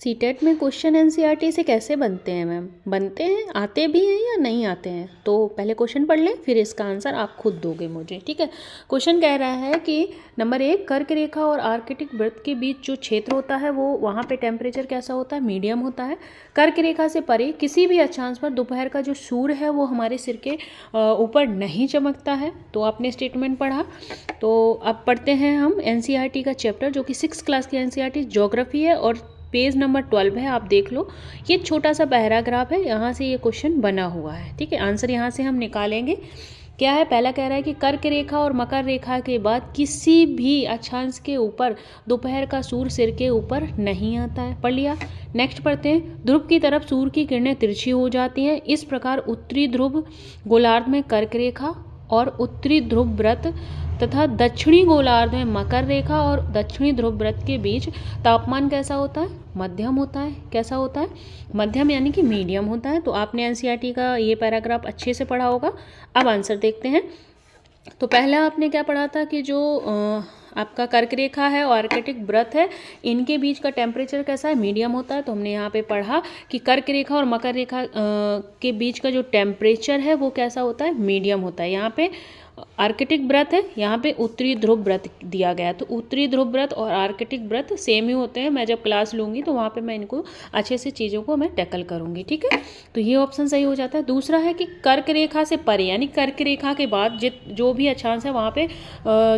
CTET में question NCERT से कैसे बनते हैं मैम? बनते हैं, आते भी हैं या नहीं आते हैं? तो पहले क्वेश्चन पढ़ लें, फिर इसका आंसर आप खुद दोगे मुझे, ठीक है। क्वेश्चन कह रहा है कि नंबर 1, कर्क रेखा और आर्कटिक वृत्त के बीच जो क्षेत्र होता है वो वहाँ पे टेम्परेचर कैसा होता है? मीडियम होता है। कर्क रेखा से परे किसी भी अक्षांश पर दोपहर का जो सूर्य है वो हमारे सिर के ऊपर नहीं चमकता है। तो आपने स्टेटमेंट पढ़ा। तो अब पढ़ते हैं हम एनसीईआरटी का चैप्टर, जो कि 6th क्लास की एनसीईआरटी ज्योग्राफी है और पेज नंबर 12 है। आप देख लो, ये छोटा सा पैराग्राफ है, यहाँ से ये क्वेश्चन बना हुआ है, ठीक है। आंसर यहाँ से हम निकालेंगे। क्या है? पहला कह रहा है कि कर्क रेखा और मकर रेखा के बाद किसी भी अक्षांश के ऊपर दोपहर का सूर्य सिर के ऊपर नहीं आता है। पढ़ लिया। नेक्स्ट पढ़ते हैं। ध्रुव की तरफ सूर्य की किरणें तिरछी हो जाती हैं। इस प्रकार उत्तरी ध्रुव गोलार्ध में कर्क रेखा और उत्तरी ध्रुव वृत्त तथा दक्षिणी गोलार्ध में मकर रेखा और दक्षिणी ध्रुव वृत्त के बीच तापमान कैसा होता है? मध्यम होता है। कैसा होता है? मध्यम, यानी कि मीडियम होता है। तो आपने एनसीईआरटी का ये पैराग्राफ अच्छे से पढ़ा होगा। अब आंसर देखते हैं। तो पहला आपने क्या पढ़ा था कि जो आपका कर्क रेखा है और आर्कटिक वृत्त है, इनके बीच का टेम्परेचर कैसा है? मीडियम होता है। तो हमने यहाँ पे पढ़ा कि कर्क रेखा और मकर रेखा के बीच का जो टेम्परेचर है वो कैसा होता है? मीडियम होता है। यहाँ पे आर्कटिक वृत्त है, यहाँ पे उत्तरी ध्रुव वृत्त दिया गया। तो उत्तरी ध्रुव वृत्त और आर्कटिक वृत्त सेम ही होते हैं। मैं जब क्लास लूँगी तो वहाँ पे मैं इनको अच्छे से चीज़ों को मैं टैकल करूँगी, ठीक है। तो ये ऑप्शन सही हो जाता है। दूसरा है कि कर्क रेखा से परे, यानी कर्क रेखा के बाद जो भी अक्षांश है वहाँ पे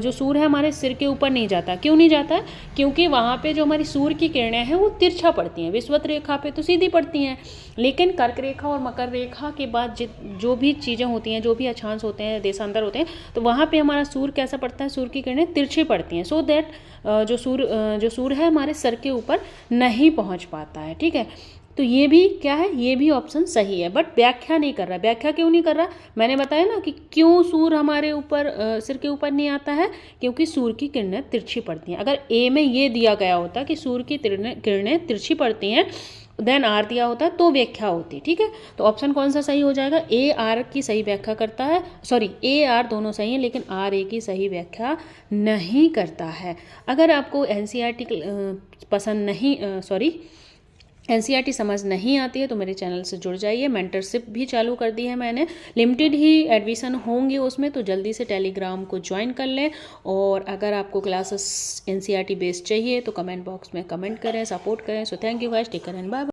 जो सूर्य है हमारे सिर के ऊपर नहीं जाता। क्यों नहीं जाता है? क्योंकि वहाँ पे जो हमारी सूर्य की किरणें हैं वो तिरछा पड़ती हैं। विषुवत रेखा पे तो सीधी पड़ती हैं, लेकिन कर्क रेखा और मकर रेखा के बाद जो भी चीज़ें होती हैं, जो भी अक्षांश होते हैं, देशांतर होते हैं, तो वहाँ पे हमारा सूर्य कैसा पड़ता है? सूर्य की किरणें तिरछी पड़ती हैं। सो दैट जो सूर्य है हमारे सर के ऊपर नहीं पहुँच पाता है, ठीक है। तो ये भी क्या है? ये भी ऑप्शन सही है, बट व्याख्या नहीं कर रहा। व्याख्या क्यों नहीं कर रहा? मैंने बताया ना कि क्यों सूर्य हमारे ऊपर सिर के ऊपर नहीं आता है, क्योंकि सूर्य की किरणें तिरछी पड़ती हैं। अगर ए में ये दिया गया होता कि सूर्य की किरणें तिरछी पड़ती हैं, देन आर दिया होता तो व्याख्या होती, ठीक है। तो ऑप्शन कौन सा सही हो जाएगा? ए आर की सही व्याख्या करता है, सॉरी ए आर दोनों सही हैं, लेकिन आर ए की सही व्याख्या नहीं करता है। अगर आपको एनसीईआरटी पसंद नहीं एनसीईआरटी समझ नहीं आती है तो मेरे चैनल से जुड़ जाइए। मेंटरशिप भी चालू कर दी है मैंने, लिमिटेड ही एडमिशन होंगे उसमें, तो जल्दी से टेलीग्राम को ज्वाइन कर लें। और अगर आपको क्लासेस एनसीईआरटी बेस्ड चाहिए तो कमेंट बॉक्स में कमेंट करें, सपोर्ट करें। So thank you guys, take care and bye.